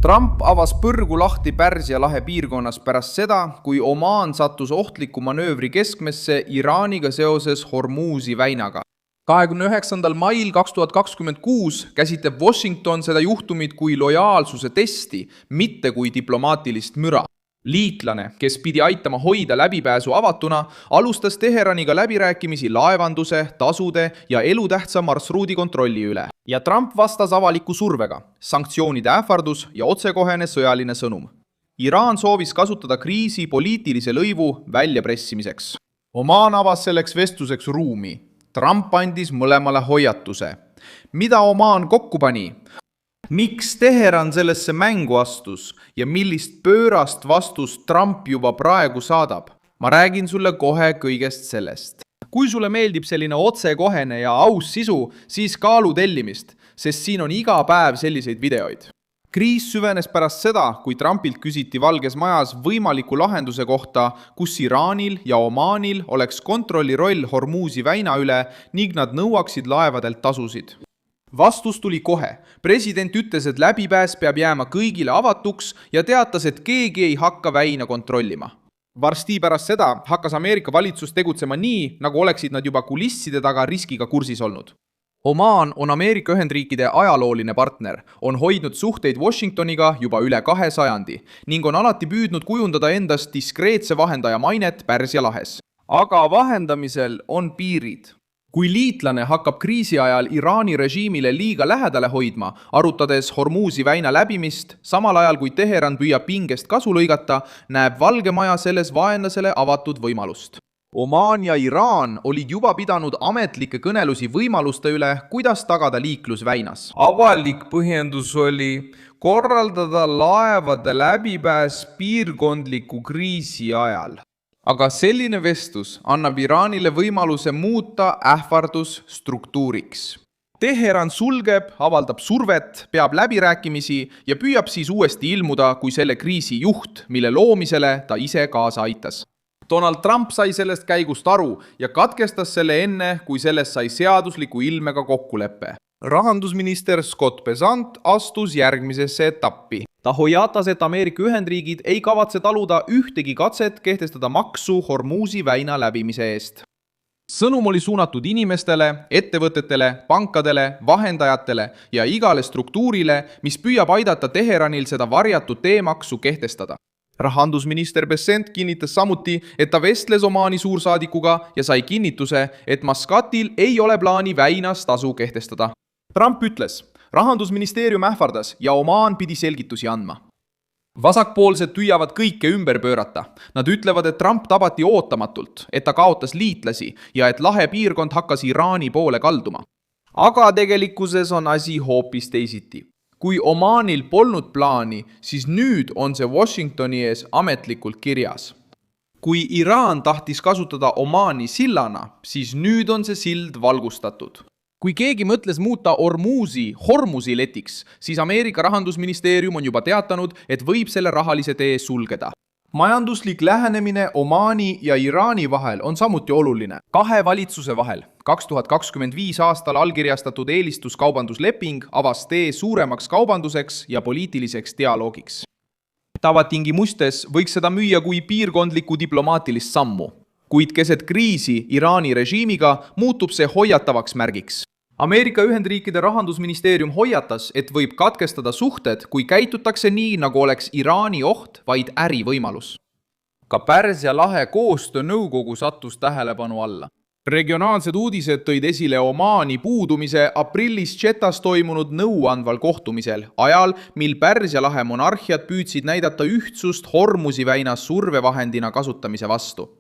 Trump avas põrgu lahti Pärsia lahe piirkonnas pärast seda, kui Omaan sattus ohtliku manöövri keskmesse Iraaniga seoses Hormuzi väinaga. 29. mail 2026 käsitleb Washington seda juhtumit kui lojaalsuse testi, mitte kui diplomaatilist müra. Liitlane, kes pidi aitama hoida läbipääsu avatuna, alustas Teheraniga läbirääkimisi laevanduse, tasude ja elutähtsa marsruudi kontrolli üle. Ja Trump vastas avaliku survega, sanktsioonide ähvardus ja otsekohene sõjaline sõnum. Iraan soovis kasutada kriisi poliitilise lõivu väljapressimiseks. Omaan avas selleks vestluseks ruumi. Trump andis mõlemale hoiatuse. Mida Omaan kokku pani? Miks Teheran sellesse mängu astus ja millist pöörast vastust Trump juba praegu saadab? Ma räägin sulle kohe kõigest sellest. Kui sulle meeldib selline otsekohene ja aus sisu, siis kaalu tellimist, sest siin on iga päev selliseid videoid. Kriis süvenes pärast seda, kui Trumpilt küsiti Valges Majas võimaliku lahenduse kohta, kus Iraanil ja Omaanil oleks kontrolli roll Hormuzi väina üle ning nad nõuaksid laevadelt tasusid. Vastus tuli kohe. President ütles, et läbipääs peab jääma kõigile avatuks ja teatas, et keegi ei hakka väina kontrollima. Varsti pärast seda hakkas Ameerika valitsus tegutsema nii, nagu oleksid nad juba kulisside taga riskiga kursis olnud. Omaan on Ameerika Ühendriikide ajalooline partner, on hoidnud suhteid Washingtoniga juba üle 2 sajandi ning on alati püüdnud kujundada endast diskreetse vahendaja mainet Pärsia lahes. Aga vahendamisel on piirid. Kui liitlane hakkab kriisi ajal Iraani režiimile liiga lähedale hoidma, arutades Hormuzi väina läbimist, samal ajal kui Teheran püüab pingest kasu lõigata, näeb Valge Maja selles vaenlasele avatud võimalust. Omaan ja Iraan olid juba pidanud ametlikke kõnelusi võimaluste üle, kuidas tagada liiklus väinas. Avalik põhjendus oli korraldada laevade läbipääs piirkondliku kriisi ajal. Aga selline vestlus annab Iraanile võimaluse muuta ähvardus struktuuriks. Teheran sulgeb, avaldab survet, peab läbirääkimisi ja püüab siis uuesti ilmuda kui selle kriisi juht, mille loomisele ta ise kaasa aitas. Donald Trump sai sellest käigust aru ja katkestas selle enne, kui sellest sai seadusliku ilmega kokkuleppe. Rahandusminister Scott Bessent astus järgmisesse etappi. Ta hoiatas, et Ameerika Ühendriigid ei kavatse taluda ühtegi katset kehtestada maksu Hormuzi väina läbimise eest. Sõnum oli suunatud inimestele, ettevõtetele, pankadele, vahendajatele ja igale struktuurile, mis püüab aidata Teheranil seda varjatud teemaksu kehtestada. Rahandusminister Bessent kinnitas samuti, et ta vestles Omaani suursaadikuga ja sai kinnituse, et Maskatil ei ole plaani väinas tasu kehtestada. Trump ütles, Rahandusministeerium ähvardas ja Omaan pidi selgitusi andma. Vasakpoolsed püüavad kõike ümber pöörata. Nad ütlevad, et Trump tabati ootamatult, et ta kaotas liitlasi ja et lahe piirkond hakkas Iraani poole kalduma. Aga tegelikkuses on asi hoopis teisiti. Kui Omaanil polnud plaani, siis nüüd on see Washingtoni ees ametlikult kirjas. Kui Iraan tahtis kasutada Omaani sillana, siis nüüd on see sild valgustatud. Kui keegi mõtles muuta Hormuzi letiks, siis Ameerika rahandusministeerium on juba teatanud, et võib selle rahalise tee sulgeda. Majanduslik lähenemine Omaani ja Iraani vahel on samuti oluline. 2 valitsuse vahel 2025 aastal allkirjastatud eelistuskaubandusleping avas tee suuremaks kaubanduseks ja poliitiliseks dialoogiks. Tavatingimustes võiks seda müüa kui piirkondliku diplomaatilist sammu, kuid keset kriisi Iraani režiimiga muutub see hoiatavaks märgiks. Ameerika Ühendriikide rahandusministeerium hoiatas, et võib katkestada suhted, kui käitutakse nii, nagu oleks Iraani oht vaid ärivõimalus. Ka Pärsia lahe koostöönõukogu sattus tähelepanu alla. Regionaalsed uudised tõid esile Omaani puudumise aprillis Jeddas toimunud nõuandval kohtumisel, ajal, mil Pärsia lahe monarhiad püüdsid näidata ühtsust Hormuzi väina survevahendina kasutamise vastu.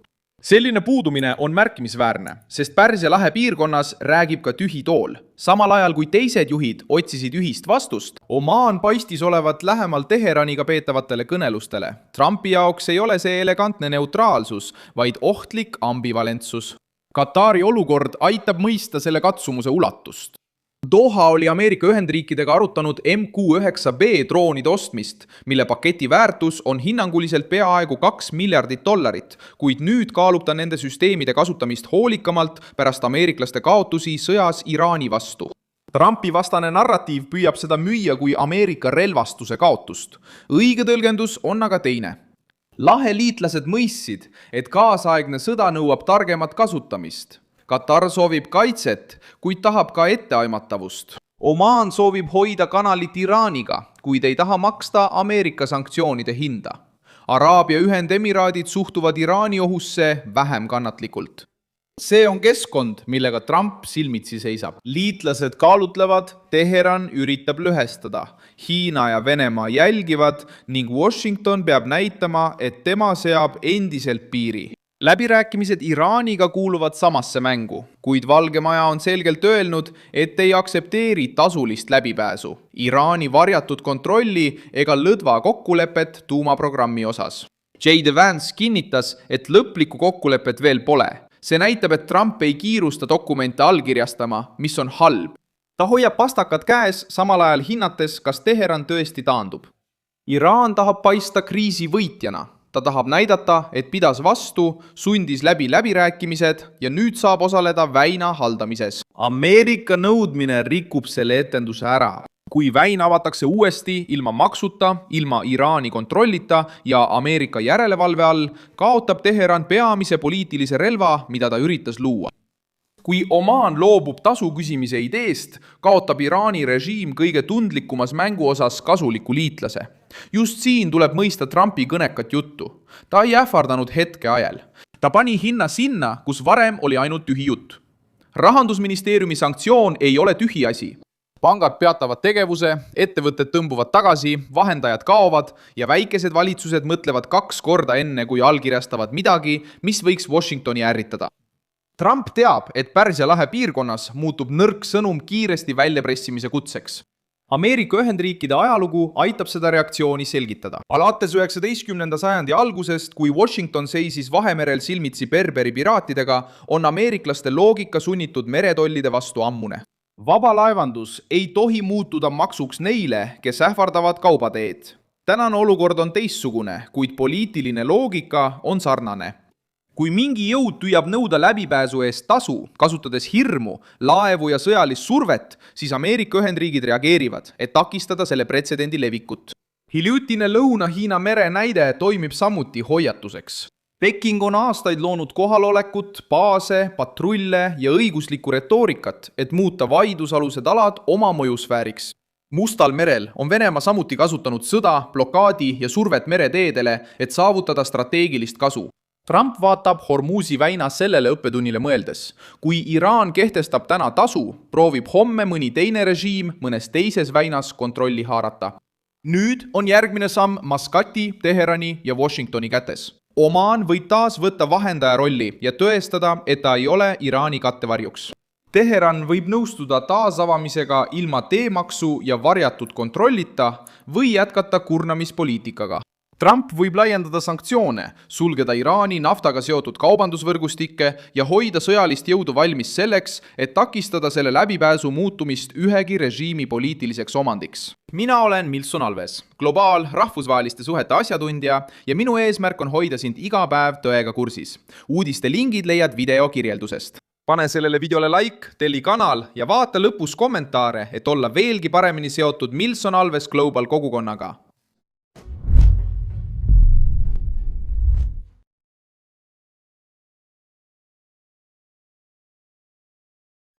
Selline puudumine on märkimisväärne, sest Pärsia lahe piirkonnas räägib ka tühi tool. Samal ajal kui teised juhid otsisid ühist vastust, Omaan paistis olevat lähemal Teheraniga peetavatele kõnelustele. Trumpi jaoks ei ole see elegantne neutraalsus, vaid ohtlik ambivalentsus. Katari olukord aitab mõista selle katsumuse ulatust. Doha oli Ameerika Ühendriikidega arutanud MQ-9B droonide ostmist, mille paketi väärtus on hinnanguliselt peaaegu $2 miljardit, kuid nüüd kaalub ta nende süsteemide kasutamist hoolikamalt pärast ameeriklaste kaotusi sõjas Iraani vastu. Trumpi vastane narratiiv püüab seda müüa kui Ameerika relvastuse kaotust. Õige tõlgendus on aga teine. Laheliitlased mõistsid, et kaasaegne sõda nõuab targemat kasutamist. Katar soovib kaitset, kuid tahab ka etteaimatavust. Omaan soovib hoida kanalit Iraaniga, kuid ei taha maksta Ameerika sanktsioonide hinda. Araabia Ühendemiraadid suhtuvad Iraani ohusse vähem kannatlikult. See on keskkond, millega Trump silmitsi seisab. Liitlased kaalutlevad, Teheran üritab lõhestada. Hiina ja Venemaa jälgivad ning Washington peab näitama, et tema seab endiselt piiri. Läbirääkimised Iraaniga kuuluvad samasse mängu, kuid Valge Maja on selgelt öelnud, et ei aksepteeri tasulist läbipääsu, Iraani varjatud kontrolli ega lõdva kokkulepet tuumaprogrammi osas. J.D. Vance kinnitas, et lõplikku kokkulepet veel pole. See näitab, et Trump ei kiirusta dokumente allkirjastama, mis on halb. Ta hoiab pastakad käes, samal ajal hinnates, kas Teheran tõesti taandub. Iraan tahab paista kriisi võitjana. Ta tahab näidata, et pidas vastu, sundis läbi läbirääkimised ja nüüd saab osaleda väina haldamises. Ameerika nõudmine rikub selle etenduse ära. Kui väin avatakse uuesti ilma maksuta, ilma Iraani kontrollita ja Ameerika järelevalve all, kaotab Teheran peamise poliitilise relva, mida ta üritas luua. Kui Omaan loobub tasu küsimise ideest, kaotab Iraani režiim kõige tundlikumas mängu osas kasuliku liitlase. Just siin tuleb mõista Trumpi kõnekat juttu. Ta ei ähvardanud hetke ajal. Ta pani hinna sinna, kus varem oli ainult tühi jutt. Rahandusministeeriumi sanktsioon ei ole tühi asi. Pangad peatavad tegevuse, ettevõtted tõmbuvad tagasi, vahendajad kaovad ja väikesed valitsused mõtlevad 2 korda enne, kui allkirjastavad midagi, mis võiks Washingtoni ärritada. Trump teab, et Pärsia lahe piirkonnas muutub nõrk sõnum kiiresti väljapressimise kutseks. Ameerika Ühendriikide ajalugu aitab seda reaktsiooni selgitada. Alates 19. sajandi algusest, kui Washington seisis Vahemerel silmitsi Berberi piraatidega, on ameeriklaste loogika sunnitud meretollide vastu ammune. Vaba laevandus ei tohi muutuda maksuks neile, kes ähvardavad kaubateed. Tänane olukord on teistsugune, kuid poliitiline loogika on sarnane. Kui mingi jõud püüab nõuda läbipääsu eest tasu, kasutades hirmu, laevu ja sõjalist survet, siis Ameerika Ühendriigid reageerivad, et takistada selle pretsedendi levikut. Hiljutine Lõuna-Hiina mere näide toimib samuti hoiatuseks. Peking on aastaid loonud kohalolekut, baase, patrulle ja õiguslikku retoorikat, et muuta vaidlusalused alad oma mõjusfääriks. Mustal merel on Venemaa samuti kasutanud sõda, blokaadi ja survet mereteedele, et saavutada strateegilist kasu. Trump vaatab Hormuzi väina sellele õppetunnile mõeldes. Kui Iraan kehtestab täna tasu, proovib homme mõni teine režiim mõnes teises väinas kontrolli haarata. Nüüd on järgmine samm Muscati, Teherani ja Washingtoni kätes. Omaan võib taas võtta vahendaja rolli ja tõestada, et ta ei ole Iraani kattevarjuks. Teheran võib nõustuda taasavamisega ilma teemaksu ja varjatud kontrollita või jätkata kurnamispoliitikaga. Trump võib laiendada sanktsioone, sulgeda Iraani naftaga seotud kaubandusvõrgustikke ja hoida sõjalist jõudu valmis selleks, et takistada selle läbipääsu muutumist ühegi režiimi poliitiliseks omandiks. Mina olen Milson Alves, globaal rahvusvaheliste suhete asjatundja ja minu eesmärk on hoida sind iga päev tõega kursis. Uudiste lingid leiad video kirjeldusest. Pane sellele videole like, telli kanal ja vaata lõpus kommentaare, et olla veelgi paremini seotud Milson Alves Global kogukonnaga.